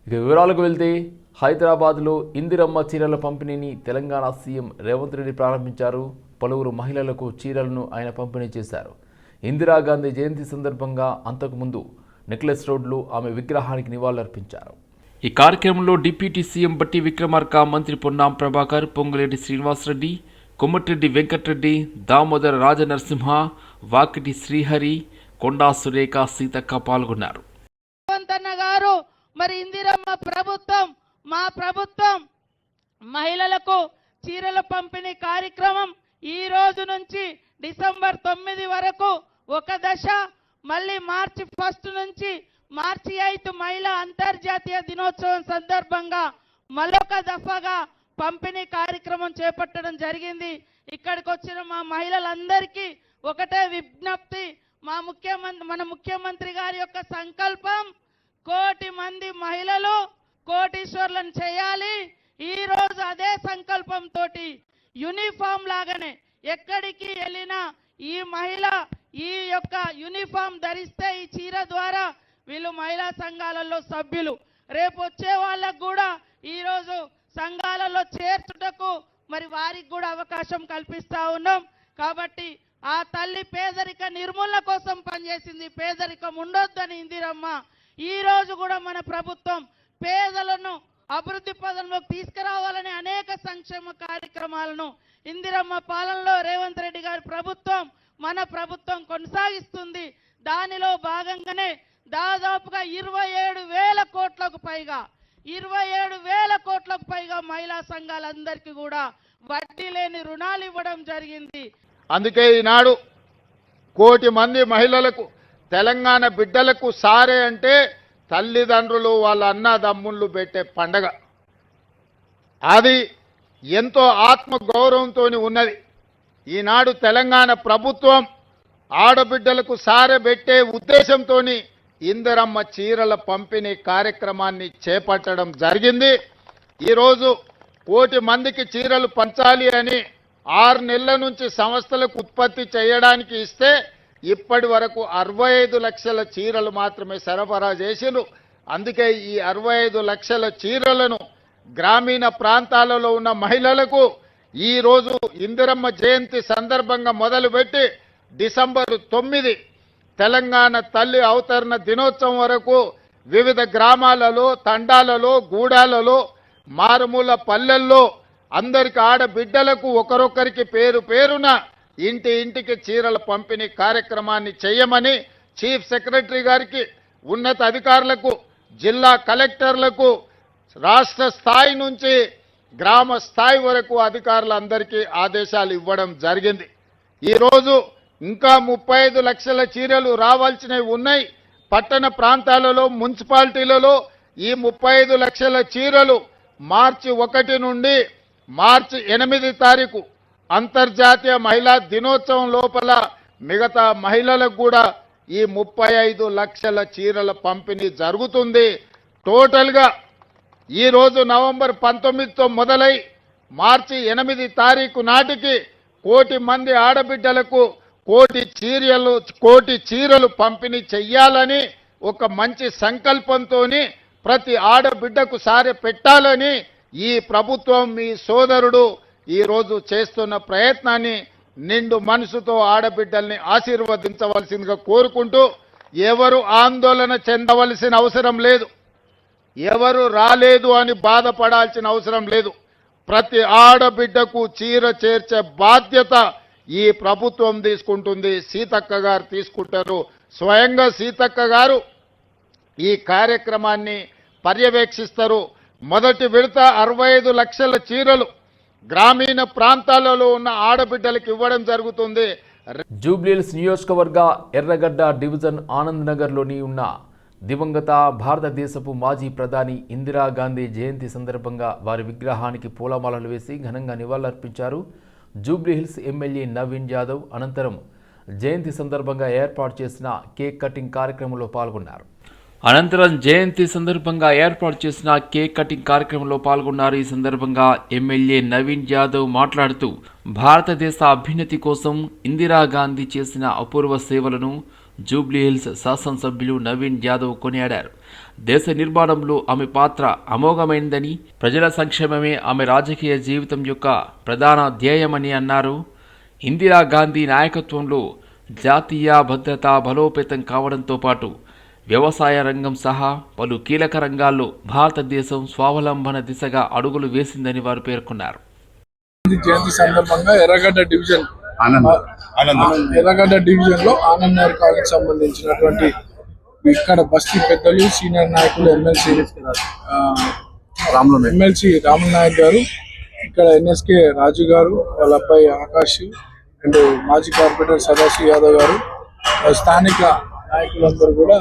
ఇక వివరాలకు వెళ్తే హైదరాబాద్లో ఇందిరమ్మ చీరల పంపిణీని తెలంగాణ సీఎం రేవంత్ రెడ్డి ప్రారంభించారు. పలువురు మహిళలకు చీరలను ఆయన పంపిణీ చేశారు. ఇందిరాగాంధీ జయంతి సందర్భంగా అంతకుముందు నెక్లెస్ రోడ్లో ఆమె విగ్రహానికి నివాళులర్పించారు. ఈ కార్యక్రమంలో డిప్యూటీ సీఎం బట్టి విక్రమార్క, మంత్రి పొన్నాం ప్రభాకర్, పొంగులేటి శ్రీనివాసరెడ్డి, కొమ్మటిరెడ్డి వెంకటరెడ్డి, దామోదర రాజనరసింహ, వాకిటి శ్రీహరి, కొండా సురేఖ, సీతక్క పాల్గొన్నారు. మరి ఇందిరమ్మ ప్రభుత్వం, మా ప్రభుత్వం మహిళలకు చీరల పంపిణీ కార్యక్రమం ఈ రోజు నుంచి డిసెంబర్ 9 వరకు ఒక దశ, మళ్ళీ మార్చి 1 నుంచి మార్చి 8 మహిళా అంతర్జాతీయ దినోత్సవం సందర్భంగా మరొక దఫాగా పంపిణీ కార్యక్రమం చేపట్టడం జరిగింది. ఇక్కడికి వచ్చిన మా మహిళలందరికీ ఒకటే విజ్ఞప్తి, మన ముఖ్యమంత్రి గారి యొక్క సంకల్పం 1 కోటి మంది మహిళలు కోటీశ్వర్లను చేయాలి. ఈ రోజు అదే సంకల్పంతో యూనిఫామ్ లాగానే ఎక్కడికి వెళ్ళినా ఈ మహిళ ఈ యొక్క యూనిఫామ్ ధరిస్తే ఈ చీర ద్వారా వీళ్ళు మహిళా సంఘాలలో సభ్యులు, రేపు వచ్చే వాళ్ళకు కూడా ఈరోజు సంఘాలలో చేర్చుటకు మరి వారికి కూడా అవకాశం కల్పిస్తా ఉన్నాం. కాబట్టి ఆ తల్లి పేదరిక నిర్మూలన కోసం పనిచేసింది. పేదరికం ఉండొద్దని ఇందిరమ్మ ఈ రోజు కూడా మన ప్రభుత్వం పేదలను అభివృద్ధి పదంలోకి తీసుకురావాలని అనేక సంక్షేమ కార్యక్రమాలను ఇందిరమ్మ పాలనలో రేవంత్ రెడ్డి గారి ప్రభుత్వం, మన ప్రభుత్వం కొనసాగిస్తుంది. దానిలో భాగంగానే దాదాపుగా 27,000 కోట్లకు పైగా 27,000 కోట్లకు పైగా మహిళా సంఘాలందరికీ కూడా వడ్డీ లేని రుణాలు ఇవ్వడం జరిగింది. అందుకే ఈనాడు 1 కోటి మంది మహిళలకు, తెలంగాణ బిడ్డలకు సారే అంటే తల్లిదండ్రులు వాళ్ళ అన్నదమ్ముళ్ళు పెట్టే పండగ. అది ఎంతో ఆత్మగౌరవంతో ఉన్నది. ఈనాడు తెలంగాణ ప్రభుత్వం ఆడబిడ్డలకు సారె పెట్టే ఉద్దేశంతో ఇందిరమ్మ చీరల పంపిణీ కార్యక్రమాన్ని చేపట్టడం జరిగింది. ఈరోజు 1 కోటి మందికి చీరలు పంచాలి అని 6 నెలల నుంచి సంస్థలకు ఉత్పత్తి చేయడానికి ఇస్తే ఇప్పటి వరకు 65 లక్షల చీరలు మాత్రమే సరఫరా చేసిరు. అందుకే ఈ 65 లక్షల చీరలను గ్రామీణ ప్రాంతాలలో ఉన్న మహిళలకు ఈరోజు ఇందిరమ్మ జయంతి సందర్భంగా మొదలుపెట్టి డిసెంబర్ 9 తెలంగాణ తల్లి అవతరణ దినోత్సవం వరకు వివిధ గ్రామాలలో, తండాలలో, గూడాలలో, మారుమూల పల్లెల్లో అందరికి ఆడబిడ్డలకు ఒకరొకరికి పేరు పేరున ఇంటి ఇంటికి చీరల పంపిణీ కార్యక్రమాన్ని చేయమని చీఫ్ సెక్రటరీ గారికి, ఉన్నత అధికారులకు, జిల్లా కలెక్టర్లకు, రాష్ట్ర స్థాయి నుంచి గ్రామ స్థాయి వరకు అధికారులందరికీ ఆదేశాలు ఇవ్వడం జరిగింది. ఈరోజు ఇంకా 35 లక్షల చీరలు రావాల్సినవి ఉన్నాయి. పట్టణ ప్రాంతాలలో, మున్సిపాలిటీలలో ఈ 35 లక్షల చీరలు మార్చి 1 నుండి మార్చి 8 తారీఖు అంతర్జాతీయ మహిళా దినోత్సవం లోపల మిగతా మహిళలకు కూడా ఈ 35 లక్షల చీరల పంపిణీ జరుగుతుంది. టోటల్గా ఈరోజు నవంబర్ 19తో మొదలై మార్చి 8 తారీఖు నాటికి 1 కోటి మంది ఆడబిడ్డలకు 1 కోటి చీరలు పంపిణీ చెయ్యాలని ఒక మంచి సంకల్పంతో ప్రతి ఆడబిడ్డకు సారె పెట్టాలని ఈ ప్రభుత్వం, మీ సోదరుడు ఈరోజు చేస్తున్న ప్రయత్నాన్ని నిండు మనసుతో ఆడబిడ్డల్ని ఆశీర్వదించవలసిందిగా కోరుకుంటూ, ఎవరు ఆందోళన చెందవలసిన అవసరం లేదు, ఎవరు రాలేదు అని బాధపడాల్సిన అవసరం లేదు. ప్రతి ఆడబిడ్డకు చీర చేర్చే బాధ్యత ఈ ప్రభుత్వం తీసుకుంటుంది, సీతక్క గారు తీసుకుంటారు. స్వయంగా సీతక్క గారు ఈ కార్యక్రమాన్ని పర్యవేక్షిస్తారు. మొదటి విడత 65 లక్షల చీరలు గ్రామీణ ప్రాంతాలలో ఉన్న ఆడబిడ్డలకు ఇవ్వడం జరుగుతుంది. జూబ్లీహిల్స్ నియోజకవర్గ ఎర్రగడ్డ డివిజన్ ఆనంద్ నగర్లోని ఉన్న దివంగత భారతదేశపు మాజీ ప్రధాని ఇందిరాగాంధీ జయంతి సందర్భంగా వారి విగ్రహానికి పూలమాలలు వేసి ఘనంగా నివాళులర్పించారు. జూబ్లీహిల్స్ ఎమ్మెల్యే నవీన్ యాదవ్ అనంతరం జయంతి సందర్భంగా ఏర్పాటు చేసిన కేక్ కటింగ్ కార్యక్రమంలో పాల్గొన్నారు. ఈ సందర్భంగా ఎమ్మెల్యే నవీన్ యాదవ్ మాట్లాడుతూ భారతదేశ అభ్యున్నతి కోసం ఇందిరాగాంధీ చేసిన అపూర్వ సేవలను జూబ్లీహిల్స్ శాసనసభ్యులు నవీన్ యాదవ్ కొనియాడారు. దేశ నిర్మాణంలో ఆమె పాత్ర అమోఘమైందని, ప్రజల సంక్షేమమే ఆమె రాజకీయ జీవితం యొక్క ప్రధాన ధ్యేయమని అన్నారు. ఇందిరాగాంధీ నాయకత్వంలో జాతీయ భద్రత బలోపేతం కావడంతో పాటు వ్యవసాయ రంగం సహా పలు కీలక రంగాల్లో భారతదేశం స్వావలంబన దిశగా అడుగులు వేసిందని వారు పేర్కొన్నారు. జయంతి సందర్భంగా ఎర్రగడ్డ డివిజన్ లో ఆనంద్ నగర్ కాలనీకి సంబంధించినటువంటి ఇక్కడ బస్తీ పెద్దలు, సీనియర్ నాయకులు, ఎమ్మెల్సీ రాములు నాయక్ గారు, ఇక్కడ ఎన్ఎస్కే రాజు గారు, వాళ్ళ అబ్బాయి ఆకాష్ అండ్ మాజీ కార్పొరేటర్ సదాశివ్ యాదవ్ గారు, స్థానిక నాయకులందరూ కూడా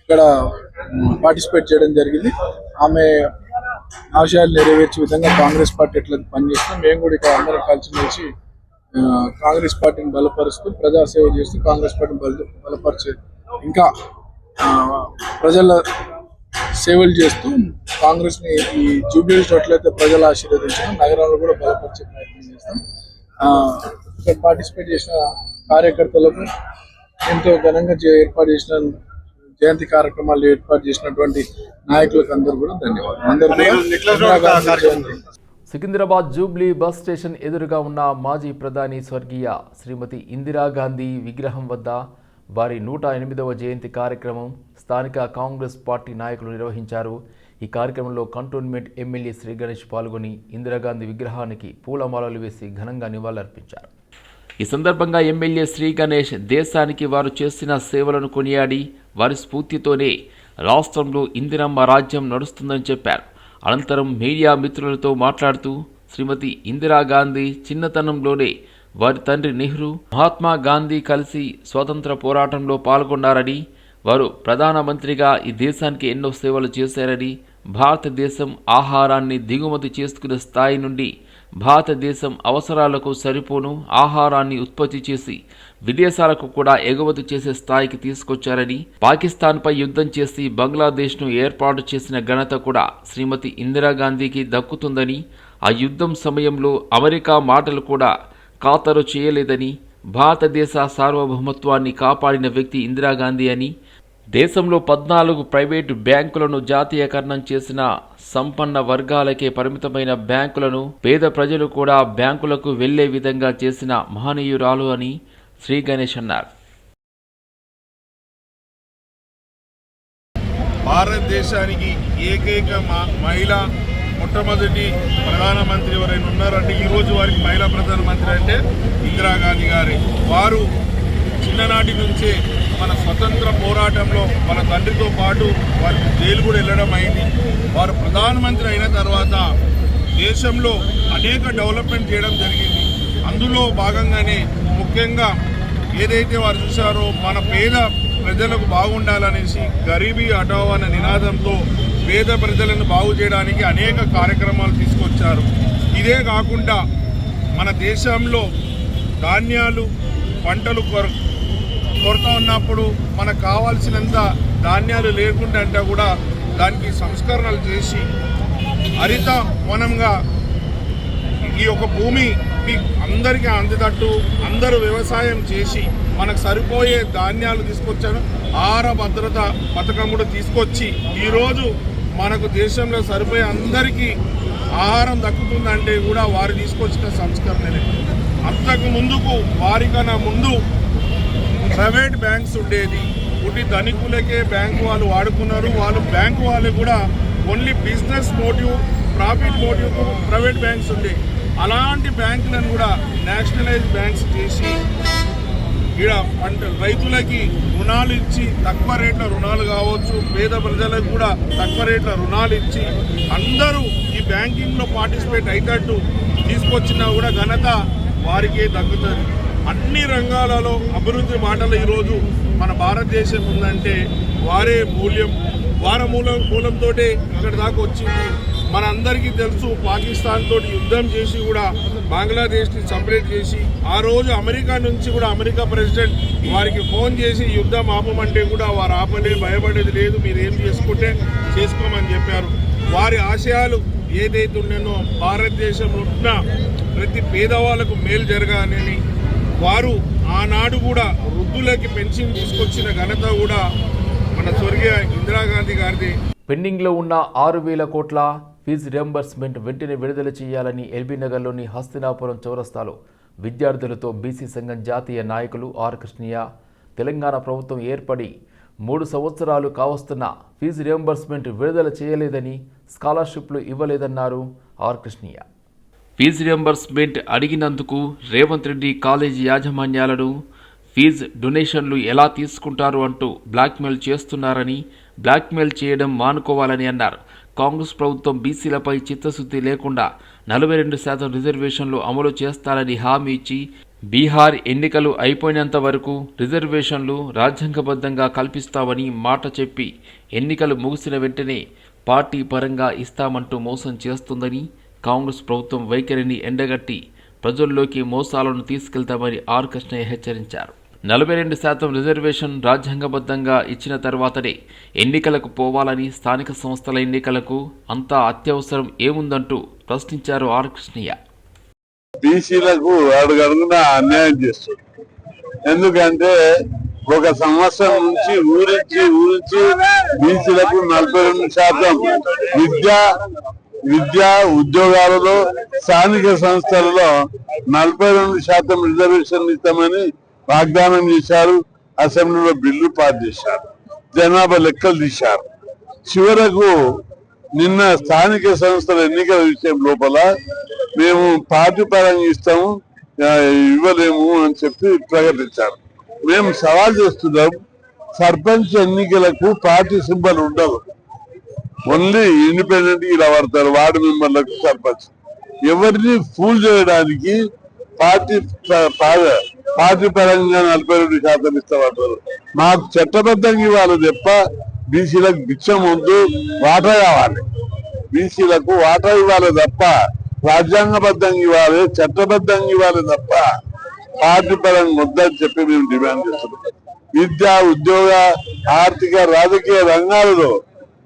ఇక్కడ పార్టిసిపేట్ చేయడం జరిగింది. ఆమె ఆశయాలు నెరవేర్చే విధంగా కాంగ్రెస్ పార్టీ ఎట్లా పనిచేస్తున్నాం, మేము కూడా ఇక్కడ అందరం కలిసి కాంగ్రెస్ పార్టీని బలపరుస్తూ ప్రజాసేవ చేస్తూ కాంగ్రెస్ పార్టీని బలపరిచే ఇంకా ప్రజల సేవలు చేస్తూ కాంగ్రెస్ ని ఈ జూబ్లీహిల్స్ ఎట్లయితే ప్రజలు ఆశీర్వదించడం నగరంలో కూడా బలపరిచే ప్రయత్నం చేస్తాం. ఇక్కడ పార్టిసిపేట్ చేసిన కార్యకర్తలకు ఎంతో ఘనంగా ఏర్పాటు చేసిన జయంతి కార్యక్రమాలు ఏర్పాటు చేసినటువంటి నాయకులకు అందరూ కూడా ధన్యవాదాలు. సికింద్రాబాద్ జూబ్లీ బస్ స్టేషన్ ఎదురుగా ఉన్న మాజీ ప్రధాని స్వర్గీయ శ్రీమతి ఇందిరాగాంధీ విగ్రహం వద్ద వారి 108వ జయంతి కార్యక్రమం స్థానిక కాంగ్రెస్ పార్టీ నాయకులు నిర్వహించారు. ఈ కార్యక్రమంలో కంటోన్మెంట్ ఎమ్మెల్యే శ్రీ గణేష్ పాల్గొని ఇందిరాగాంధీ విగ్రహానికి పూలమాలలు వేసి ఘనంగా నివాళులర్పించారు. ఈ సందర్భంగా ఎమ్మెల్యే శ్రీ గణేష్ దేశానికి వారు చేసిన సేవలను కొనియాడి వారి స్ఫూర్తితోనే రాష్ట్రంలో ఇందిరమ్మ రాజ్యం నడుస్తుందని చెప్పారు. అనంతరం మీడియా మిత్రులతో మాట్లాడుతూ శ్రీమతి ఇందిరాగాంధీ చిన్నతనంలోనే వారి తండ్రి నెహ్రూ, మహాత్మా గాంధీ కలిసి స్వాతంత్ర పోరాటంలో పాల్గొన్నారని, వారు ప్రధానమంత్రిగా ఈ దేశానికి ఎన్నో సేవలు చేశారని, భారతదేశం ఆహారాన్ని దిగుమతి చేసుకునే స్థాయి నుండి భారతదేశం అవసరాలకు సరిపోను ఆహారాన్ని ఉత్పత్తి చేసి విదేశాలకు కూడా ఎగుమతి చేసే స్థాయికి తీసుకొచ్చారని, పాకిస్తాన్పై యుద్ధం చేసి బంగ్లాదేశ్ను ఏర్పాటు చేసిన ఘనత కూడా శ్రీమతి ఇందిరాగాంధీకి దక్కుతుందని, ఆ యుద్ధం సమయంలో అమెరికా మాటలు కూడా ఖాతరు చేయలేదని, భారతదేశ సార్వభౌమత్వాన్ని కాపాడిన వ్యక్తి ఇందిరాగాంధీ అని, దేశంలో 14 ప్రైవేటు బ్యాంకులను జాతీయకరణం చేసిన సంపన్న వర్గాలకే పరిమితమైన బ్యాంకులను పేద ప్రజలు కూడా బ్యాంకులకు వెళ్లే విధంగా చేసిన మహనీయురాలు అని శ్రీ గణేష్ అన్నారు. భారతదేశానికి ఏకైక మహిళ మొట్టమొదటి ప్రధానమంత్రి ఎవరైనా ఉన్నారంటే ఈరోజు వారికి మహిళా ప్రధానమంత్రి అంటే ఇందిరాగాంధీ గారే. వారు చిన్ననాటి నుంచే మన స్వతంత్ర పోరాటంలో వాళ్ళ తండ్రితో పాటు వారికి జైలు కూడా వెళ్ళడం అయింది. వారు ప్రధానమంత్రి అయిన తర్వాత దేశంలో అనేక డెవలప్మెంట్ చేయడం జరిగింది. అందులో భాగంగానే ముఖ్యంగా ఏదైతే వారు చూశారో మన పేద ప్రజలకు బాగుండాలనేసి గరీబీ హటావో అనే నినాదంతో పేద ప్రజలను బాగు చేయడానికి అనేక కార్యక్రమాలు తీసుకొచ్చారు. ఇదే కాకుండా మన దేశంలో ధాన్యాలు పంటలు కొరత ఉన్నప్పుడు మనకు కావాల్సినంత ధాన్యాలు లేకుండా అంటే కూడా దానికి సంస్కరణలు చేసి హరిత వనంగా ఈ యొక్క భూమి అందరికీ అందేటట్టు అందరూ వ్యవసాయం చేసి మనకు సరిపోయే ధాన్యాలు తీసుకొచ్చాను. ఆహార భద్రత పథకం కూడా తీసుకొచ్చి ఈరోజు మనకు దేశంలో సరిపోయే అందరికీ ఆహారం దక్కుతుందంటే కూడా వారు తీసుకొచ్చిన సంస్కరణలే. అంతకు ముందుకు వారికన్నా ముందు ప్రైవేట్ బ్యాంక్స్ ఉండేది. ఒకటి ధనికులకే బ్యాంకు వాళ్ళు వాడుకున్నారు. వాళ్ళు బ్యాంకు వాళ్ళు కూడా only business motive, profit motive private banks ఉండే. అలాంటి బ్యాంకులను కూడా నేషనలైజ్ బ్యాంక్స్ చేసి ఇక్కడ రైతులకి రుణాలు ఇచ్చి తక్కువ రేట్ల రుణాలు కావచ్చు, పేద ప్రజలకు కూడా తక్కువ రేట్ల రుణాలు ఇచ్చి అందరూ ఈ బ్యాంకింగ్లో పార్టిసిపేట్ అయ్యేటట్టు తీసుకొచ్చినా కూడా ఘనత వారికే దక్కుతుంది. అన్ని రంగాలలో అభివృద్ధి మాటలు ఈరోజు మన భారతదేశం ఉందంటే వారే మూలంతో ఇక్కడ దాకా వచ్చింది. మనందరికీ తెలుసు పాకిస్తాన్ తోటి యుద్ధం చేసి కూడా బంగ్లాదేశ్ని సపరేట్ చేసి ఆ రోజు అమెరికా నుంచి కూడా అమెరికా ప్రెసిడెంట్ వారికి ఫోన్ చేసి యుద్ధం ఆపమంటే కూడా వారు ఆపలే, భయపడేది లేదు, మీరు ఏం చేసుకుంటే చేసుకోమని చెప్పారు. వారి ఆశయాలు ఏదైతే ఉన్నాయో భారతదేశంలో ఉన్న ప్రతి పేదవాళ్ళకు మేలు జరగాలని వారు ఆనాడు కూడా వృద్ధులకి పెన్షన్ తీసుకొచ్చిన ఘనత కూడా మన స్వర్గీయ ఇందిరాగాంధీ గారిది. పెండింగ్లో ఉన్న 6,000 కోట్ల ఫీజు రియంబర్స్మెంట్ వెంటనే విడుదల చేయాలని ఎల్బీనగర్లోని హస్తినాపురం చౌరస్తాలో విద్యార్థులతో బీసీ సంఘం జాతీయ నాయకులు ఆర్ కృష్ణయ్య తెలంగాణ ప్రభుత్వం ఏర్పడి 3 సంవత్సరాలు కావస్తున్న ఫీజు రియంబర్స్మెంట్ విడుదల చేయలేదని, స్కాలర్షిప్లు ఇవ్వలేదన్నారు ఆర్ కృష్ణయ్య. ఫీజు రియంబర్స్మెంట్ అడిగినందుకు రేవంత్ రెడ్డి కాలేజీ యాజమాన్యాలను ఫీజు డొనేషన్లు ఎలా తీసుకుంటారు అంటూ బ్లాక్మెయిల్ చేస్తున్నారని, బ్లాక్మెయిల్ చేయడం మానుకోవాలని అన్నారు. కాంగ్రెస్ ప్రభుత్వం బీసీలపై చిత్తశుద్ధి లేకుండా 42% రిజర్వేషన్లు అమలు చేస్తారని హామీ ఇచ్చి బీహార్ ఎన్నికలు అయిపోయినంత వరకు రిజర్వేషన్లు రాజ్యాంగబద్ధంగా కల్పిస్తామని మాట చెప్పి ఎన్నికలు ముగిసిన వెంటనే పార్టీ పరంగా ఇస్తామంటూ మోసం చేస్తుందని, కాంగ్రెస్ ప్రభుత్వం వైఖరిని ఎండగట్టి ప్రజల్లోకి మోసాలను తీసుకెళ్తామని ఆర్ కృష్ణయ్య హెచ్చరించారు. 42% రిజర్వేషన్ రాజ్యాంగబద్ధంగా ఇచ్చిన తర్వాతనే ఎన్నికలకు పోవాలని, స్థానిక సంస్థల ఎన్నికలకు అంత అత్యవసరం ఏముందంటూ ప్రశ్నించారు ఆర్ కృష్ణయ్య. బీసీలకు అడుగడుగున అన్యాయం చేస్తుంది. ఎందుకంటే ఒక సంవత్సరం నుంచి ఊరించి బీసీలకు 42% విద్యా ఉద్యోగాలలో స్థానిక సంస్థలలో 42% రిజర్వేషన్ ఇస్తామని వాగ్దానం చేశారు. అసెంబ్లీలో బిల్లు పాస్ చేశారు, జనాభా లెక్కలు తీశారు. చివరకు నిన్న స్థానిక సంస్థల ఎన్నికల విషయం లోపల మేము పార్టీ పరంగా ఇస్తాము, ఇవ్వలేము అని చెప్పి ప్రకటించారు. మేము సవాల్ చేస్తున్నాం, సర్పంచ్ ఎన్నికలకు పార్టీ సింబల్ ఉండదు, ఓన్లీ ఇండిపెండెంట్ ఇలా పడతారు వార్డు మెంబర్లకు సర్పంచ్. ఎవరిని ఫూల్ చేయడానికి పార్టీ పరంగా 42% ఇస్తామంటారు. మాకు చట్టబద్ధంగా ఇవ్వాలి తప్ప బీసీలకు బిచ్చం వద్దు, వాటా కావాలి. బీసీలకు వాటా ఇవ్వాలి తప్ప రాజ్యాంగబద్ధంగా ఇవ్వాలి, చట్టబద్ధంగా ఇవ్వాలి తప్ప పార్టీ పరంగా వద్దని చెప్పి మేము డిమాండ్ చేస్తున్నాం. విద్యా ఉద్యోగ ఆర్థిక రాజకీయ రంగాలలో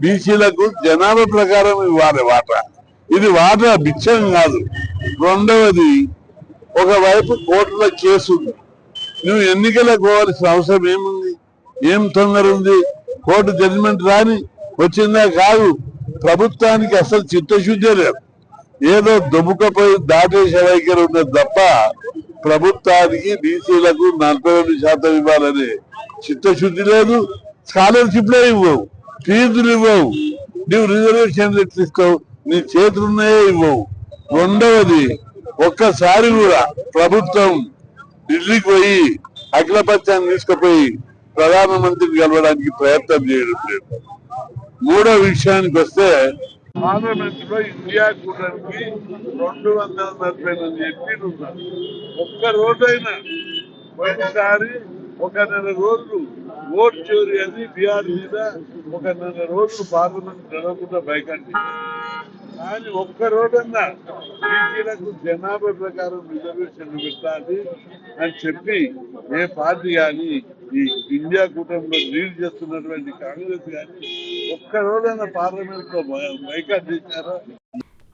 బీసీలకు జనాభా ప్రకారం ఇవ్వాలి వాటా. ఇది వాటా బిచ్చం కాదు. రెండవది, ఒకవైపు కోర్టులో కేసు ఉంది, నువ్వు ఎన్నికలకు పోవాల్సిన అవసరం ఏముంది? ఏం తొందర ఉంది? కోర్టు జడ్జిమెంట్ రాని వచ్చిందా కాదు. ప్రభుత్వానికి అసలు చిత్తశుద్ధి లేదు, ఏదో దుమ్ముకపోయి దాటేసే వైఖరి ఉన్నది తప్ప ప్రభుత్వానికి బీసీలకు 42% ఇవ్వాలని చిత్తశుద్ధి లేదు. స్కాలర్షిప్లే ఇవ్వవు, ఫీజులు ఇవ్వవు, నువ్వు రిజర్వేషన్లు ఎట్లు ఇస్తావు? నీ చేతులున్నాయే ఇవ్వవు. రెండవది, ఒక్కసారి కూడా ప్రభుత్వం ఢిల్లీకి పోయి అఖిలపక్షాన్ని తీసుకుపోయి ప్రధానమంత్రిని కలవడానికి ప్రయత్నం చేయడం లేదు. మూడో విషయానికి వస్తే, పార్లమెంట్ లో ఇండియా కూటమికి 248 ఎంపీలు ఉన్నారు. ఒక్క రోజైనా పోయినసారి 1 నెల రోజులు ఓట్ చోరీ అని బీఆర్ మీద 1 నెల రోజులు పార్లమెంట్ జరగకుండా బైకండి. కానీ ఒక్క రోజన్నా బీసీలకు జనాభా ప్రకారం రిజర్వేషన్లు పెట్టాలి అని చెప్పి ఏ పార్టీ కానీ ఈ ఇండియా కూటమిలో లీడ్ చేస్తున్నటువంటి కాంగ్రెస్ కానీ ఒక్క రోజైనా పార్లమెంట్ లో బైకాట్ చేశారా?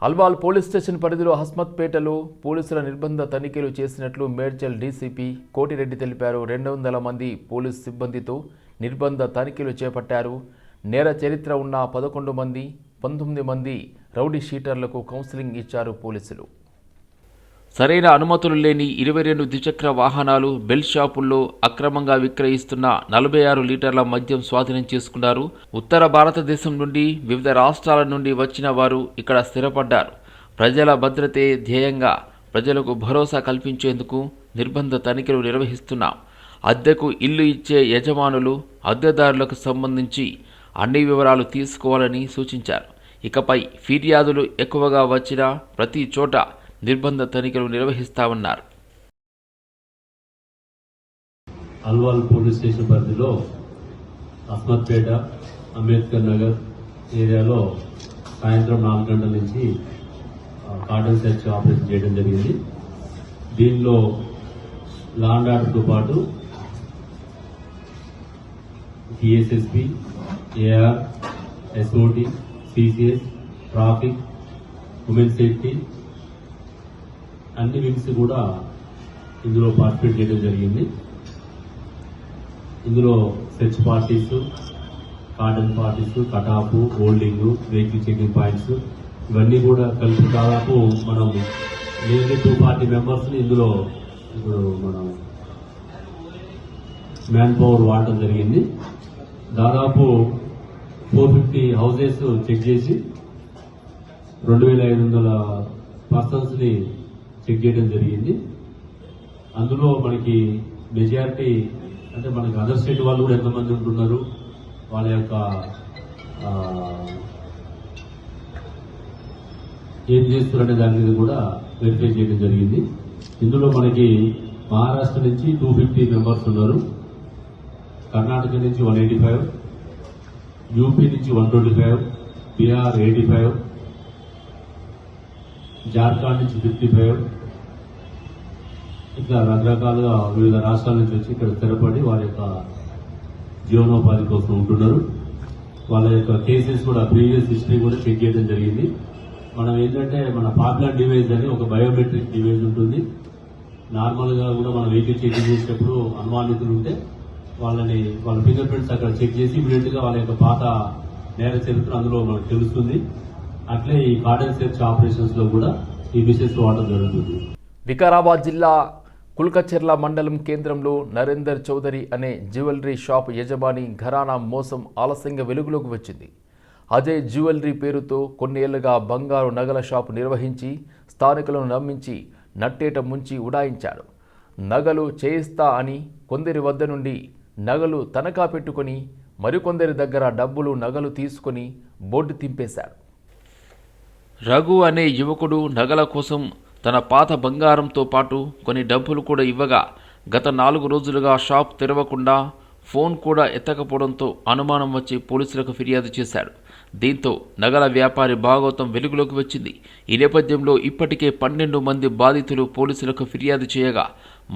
అల్వాల్ పోలీస్ స్టేషన్ పరిధిలో హస్మత్పేటలో పోలీసుల నిర్బంధ తనిఖీలు చేసినట్లు మేడ్చల్ డీసీపీ కోటిరెడ్డి తెలిపారు. 200 మంది పోలీసు సిబ్బందితో నిర్బంధ తనిఖీలు చేపట్టారు. నేర చరిత్ర ఉన్న 11 మంది, 19 మంది రౌడీ షీటర్లకు కౌన్సిలింగ్ ఇచ్చారు పోలీసులు. సరైన అనుమతులు లేని 22 ద్విచక్ర వాహనాలు, బెల్ షాపుల్లో అక్రమంగా విక్రయిస్తున్న 46 లీటర్ల మద్యం స్వాధీనం చేసుకున్నారు. ఉత్తర భారతదేశం నుండి వివిధ రాష్ట్రాల నుండి వచ్చిన వారు ఇక్కడ స్థిరపడ్డారు. ప్రజల భద్రతే ధ్యేయంగా ప్రజలకు భరోసా కల్పించేందుకు నిర్బంధ తనిఖీలు నిర్వహిస్తున్నాం. అద్దెకు ఇల్లు ఇచ్చే యజమానులు, అద్దెదారులకు సంబంధించి అన్ని వివరాలు తీసుకోవాలని సూచించారు. ఇకపై ఫిర్యాదులు ఎక్కువగా వచ్చినా ప్రతి చోట నిర్బంధ తనిఖీలు నిర్వహిస్తామన్నారు. అల్వాల్ పోలీస్ స్టేషన్ పరిధిలో హస్మత్పేట, అంబేద్కర్ నగర్ ఏరియాలో సాయంత్రం 4 గంటల నుంచి కార్డన్ సెర్చ్ ఆపరేషన్ చేయడం జరిగింది. దీనిలో లా అండ్ ఆర్డర్తో పాటు TSSP, AR, SOT, CCS, traffic, women safety అన్ని వింగ్స్ కూడా ఇందులో పార్టిసిపేట్ చేయడం జరిగింది. ఇందులో search parties, cordon parties, cutoff, holding, vehicle checking points ఇవన్నీ కూడా కలిపి దాదాపు మనం నియర్లీ 240 మెంబర్స్ని ఇందులో ఇప్పుడు మనం మ్యాన్ పవర్ వాడటం జరిగింది. దాదాపు 450 హౌసెస్ చెక్ చేసి 2500 పర్సన్స్ని చెక్ చేయడం జరిగింది. అందులో మనకి మెజారిటీ అంటే మనకి అదర్ స్టేట్ వాళ్ళు కూడా ఎంతమంది ఉంటున్నారు, వాళ్ళ యొక్క ఏం చేస్తున్నారనే దాని మీద కూడా వెరిఫై చేయడం జరిగింది. ఇందులో మనకి మహారాష్ట్ర నుంచి 250 మెంబర్స్ ఉన్నారు, కర్ణాటక నుంచి 185, యూపీ నుంచి 125, బీహార్ 85, జార్ఖండ్ నుంచి 55, ఇట్లా రకరకాలుగా వివిధ రాష్ట్రాల నుంచి వచ్చి ఇక్కడ స్థిరపడి వారి యొక్క జీవనోపాధి కోసం ఉంటున్నారు. వాళ్ళ యొక్క కేసెస్ కూడా ప్రీవియస్ హిస్టరీ కూడా చెక్ చేయడం జరిగింది. మనం ఏంటంటే మన పాపులర్ డివైస్ అని ఒక బయోమెట్రిక్ డివైస్ ఉంటుంది. నార్మల్గా కూడా మనం వెహికల్ చెక్ చేసేటప్పుడు అనుమానితులు ఉంటే వాళ్ళ ఫింగర్ ప్రింట్స్ అక్కడ చెక్ చేసి ఇమీడియట్ గా వాళ్ళ యొక్క పాత నేర చరిత్ర అందులో మనకు తెలుస్తుంది. అట్లే ఈ కార్డన్ సెర్చ్ ఆపరేషన్స్ లో కూడా ఈ విషయస్ వాడటం జరుగుతుంది. వికారాబాద్ జిల్లా కుల్కచెర్ల మండలం కేంద్రంలో నరేందర్ చౌదరి అనే జ్యువెలరీ షాప్ యజమాని ఘరానా మోసం ఆలస్యంగా వెలుగులోకి వచ్చింది. అజయ్ జ్యువెలరీ పేరుతో కొన్నేళ్లుగా బంగారు నగల షాపు నిర్వహించి స్థానికులను నమ్మించి నట్టేట ముంచి ఉడాయించాడు. నగలు చేయిస్తా అని కొందరి వద్ద నుండి నగలు తనఖా పెట్టుకొని మరికొందరి దగ్గర డబ్బులు నగలు తీసుకొని బోర్డు తింపేశాడు. రఘు అనే యువకుడు నగల కోసం తన పాత బంగారంతో పాటు కొన్ని డబ్బులు కూడా ఇవ్వగా గత 4 రోజులుగా షాప్ తెరవకుండా ఫోన్ కూడా ఎత్తకపోవడంతో అనుమానం వచ్చి పోలీసులకు ఫిర్యాదు చేశాడు. దీంతో నగల వ్యాపారి భాగోతం వెలుగులోకి వచ్చింది. ఈ నేపథ్యంలో ఇప్పటికే 12 మంది బాధితులు పోలీసులకు ఫిర్యాదు చేయగా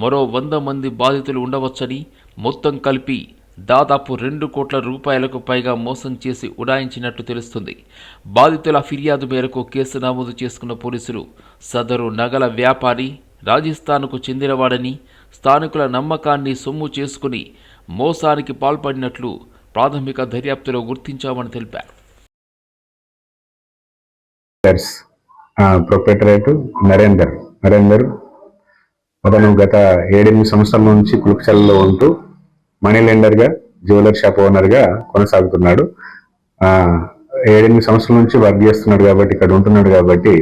మరో 100 మంది బాధితులు ఉండవచ్చని, మొత్తం కలిపి దాదాపు 2 కోట్ల రూపాయలకు పైగా మోసం చేసి ఉడాయించినట్లు తెలుస్తుంది. బాధితుల ఫిర్యాదు మేరకు కేసు నమోదు చేసుకున్న పోలీసులు సదరు నగల వ్యాపారి రాజస్థాన్కు చెందినవాడని, స్థానికుల నమ్మకాన్ని సొమ్ము చేసుకుని మోసానికి పాల్పడినట్లు ప్రాథమిక దర్యాప్తులో గుర్తించామని తెలిపారు. ప్రొప్రైటరేట్ నరేందర్ అతను గత 7-8 సంవత్సరాల నుంచి కుల్కచెర్లలో ఉంటూ మనీ లెండర్గా, జ్యువెలరీ షాప్ ఓనర్గా కొనసాగుతున్నాడు. 7-8 సంవత్సరాల నుంచి వర్క్ చేస్తున్నాడు కాబట్టి, ఇక్కడ ఉంటున్నాడు కాబట్టి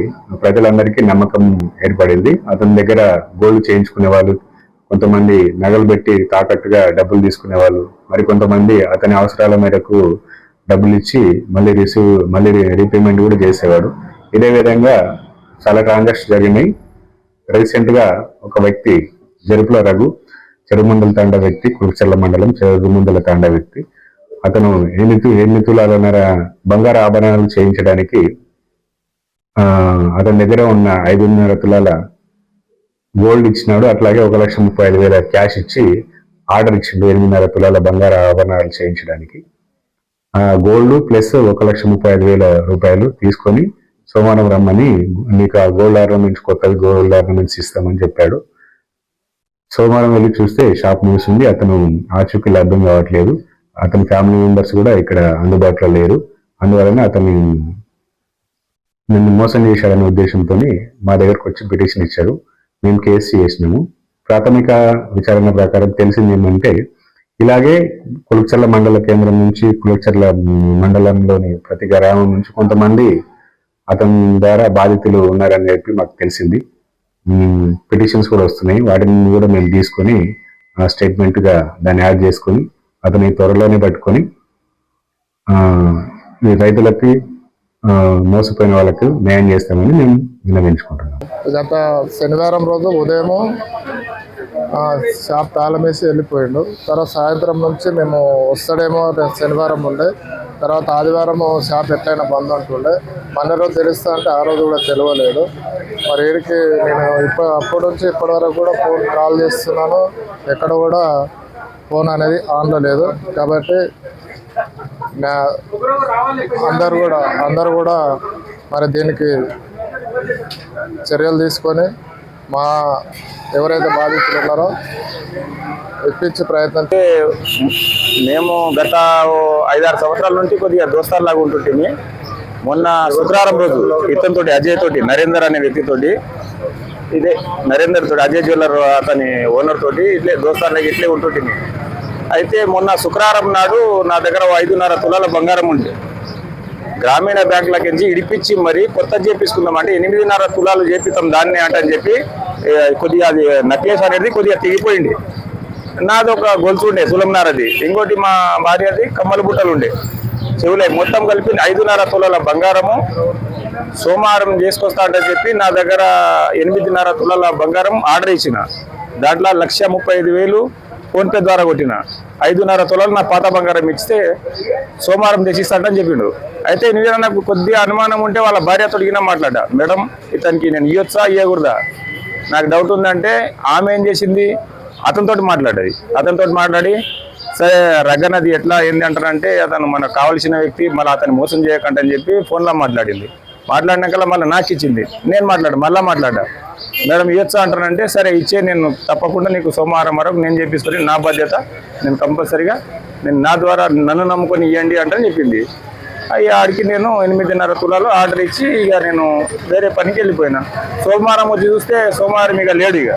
ప్రజలందరికీ నమ్మకం ఏర్పడింది. అతని దగ్గర గోల్డ్ చేయించుకునే వాళ్ళు, కొంతమంది నగలు పెట్టి తాకట్టుగా డబ్బులు తీసుకునే వాళ్ళు, మరి కొంతమంది అతని అవసరాల మేరకు డబ్బులు ఇచ్చి మళ్ళీ రీపేమెంట్ కూడా చేసేవాడు. ఇదే విధంగా చాలా ట్రాన్సాక్షన్ జరిగినాయి. రీసెంట్ గా ఒక వ్యక్తి జరుపుల రఘు, చెరుముందల తాండా వ్యక్తి, కుల్కచెర్ల మండలం చెరుముందల తాండా వ్యక్తి, అతను 8 తులాలన్నర బంగారు ఆభరణాలు చేయించడానికి అతని దగ్గర ఉన్న 5.5 తులాల గోల్డ్ ఇచ్చినాడు. అట్లాగే 1,35,000 క్యాష్ ఇచ్చి ఆర్డర్ ఇచ్చిండు 8.5 తులాల బంగారు ఆభరణాలు చేయించడానికి. గోల్డ్ ప్లస్ 1,35,000 రూపాయలు తీసుకొని సోమవారం రమ్మని, నీకు ఆ గోల్డ్ ఆర్నమెంట్స్, కొత్త గోల్డ్ ఆర్నమెంట్స్ ఇస్తామని చెప్పాడు. సోమవారం వెళ్ళి చూస్తే షాప్ మూసింది. అతను ఆచూకీ అర్థం కావట్లేదు. అతని ఫ్యామిలీ మెంబర్స్ కూడా ఇక్కడ అందుబాటులో లేరు. అందువలన అతన్ని నన్ను మోసం చేశాడనే ఉద్దేశంతో మా దగ్గరకు వచ్చి పిటిషన్ ఇచ్చారు. మేము కేసు చేసినాము. ప్రాథమిక విచారణ ప్రకారం తెలిసింది ఏమంటే, ఇలాగే కుల్కచెర్ల మండల కేంద్రం నుంచి, కుల్కచెర్ల మండలంలోని ప్రతి గ్రామం నుంచి కొంతమంది అతని ద్వారా బాధితులు ఉన్నారని చెప్పి మాకు తెలిసింది. పిటిషన్స్ కూడా వస్తున్నాయి. వాటిని కూడా మేము తీసుకొని స్టేట్మెంట్ గా దాన్ని యాడ్ చేసుకొని అతని త్వరలోనే పట్టుకొని రైతులకి, మోసపోయిన వాళ్ళకి న్యాయం చేస్తామని మేము విన్నవించుకుంటున్నాం. గత శనివారం రోజు ఉదయం షాప్ తాళం వేసి వెళ్ళిపోయిండు. తర్వాత సాయంత్రం నుంచి మేము వస్తాడేమో శనివారం ఉండే, తర్వాత ఆదివారం షాప్ ఎట్లయినా బంద్ అంటుండే. మొన్న రోజు తెలుస్తా అంటే ఆ రోజు కూడా తెలియలేదు. మరి వీడికి నేను అప్పటి నుంచి ఇప్పటి వరకు కూడా ఫోన్ కాల్ చేస్తున్నాను, ఎక్కడ కూడా ఫోన్ అనేది ఆన్లో లేదు. కాబట్టి అందరు కూడా మరి దీనికి చర్యలు తీసుకొని మా ఎవరైతే బాధితులు ఉన్నారో ఇప్పించే ప్రయత్నం. మేము గత 5-6 సంవత్సరాల నుంచి కొద్దిగా దోస్తాల్లాగా ఉంటుంటే మొన్న శుక్రవారం రోజు ఇతనితోటి అజయ్ తోటి నరేందర్ అనే వ్యక్తితోటి ఇదే నరేందర్ తోటి అజయ్ జ్యువెలర్ అతని ఓనర్ తోటి ఇట్లే దోస్తాల్లాగా ఇట్లే ఉంటుంటే అయితే మొన్న శుక్రవారం నాడు నా దగ్గర 5.5 తులాల బంగారం ఉంది. గ్రామీణ బ్యాంకులకించి ఇడిపించి మరి కొత్త చేపించుకుందాం అంటే 8.5 తులాలు చేపిస్తాం దాన్ని అని చెప్పి కొద్దిగా అది నెక్లెస్ అనేది కొద్దిగా తెగిపోయింది. నాది ఒక గొలుసు ఉండే సులంనారది, ఇంకోటి మా భార్యది కమ్మల బుట్టలు ఉండే చెవులే, మొత్తం కలిపి 5.5 తులాల బంగారము సోమవారం చేసుకొస్తా అంటే చెప్పి నా దగ్గర 8.5 తులాల బంగారం ఆర్డర్ ఇచ్చిన. దాంట్లో 1,35,000 ఫోన్పే ద్వారా కొట్టిన. 5.5 తులాలు నా పాత బంగారం ఇస్తే సోమవారం తెచ్చిస్తాడని చెప్పిండు. అయితే నేను నాకు కొద్దిగా అనుమానం ఉంటే వాళ్ళ భార్యతో మాట్లాడా, మేడం ఇతనికి నేను ఇవ్వచ్చా ఇవ్వకూడదా నాకు డౌట్ ఉందంటే ఆమె ఏం చేసింది, అతనితో మాట్లాడి సరే రగ్గనది ఎట్లా ఏంది అంటారంటే అతను మనకు కావాల్సిన వ్యక్తి, మళ్ళీ అతను మోసం చేయకండి అని చెప్పి ఫోన్లో మాట్లాడింది. మాట్లాడినాక మళ్ళీ నాకు ఇచ్చింది. నేను మళ్ళీ మాట్లాడా, మేడం ఇవ్వచ్చా అంటారంటే సరే ఇచ్చే, నేను తప్పకుండా నీకు సోమవారం వరకు నేను చేపిస్తాను, నా బాధ్యత, నేను కంపల్సరీగా నేను నా ద్వారా నన్ను నమ్ముకొని ఇవ్వండి అంటే చెప్పింది. ఆడికి నేను 8.5 తులాలు ఆర్డర్ ఇచ్చి ఇక నేను వేరే పనికి వెళ్ళిపోయినా. సోమవారం వచ్చి చూస్తే సోమవారం ఇక లేడు. ఇక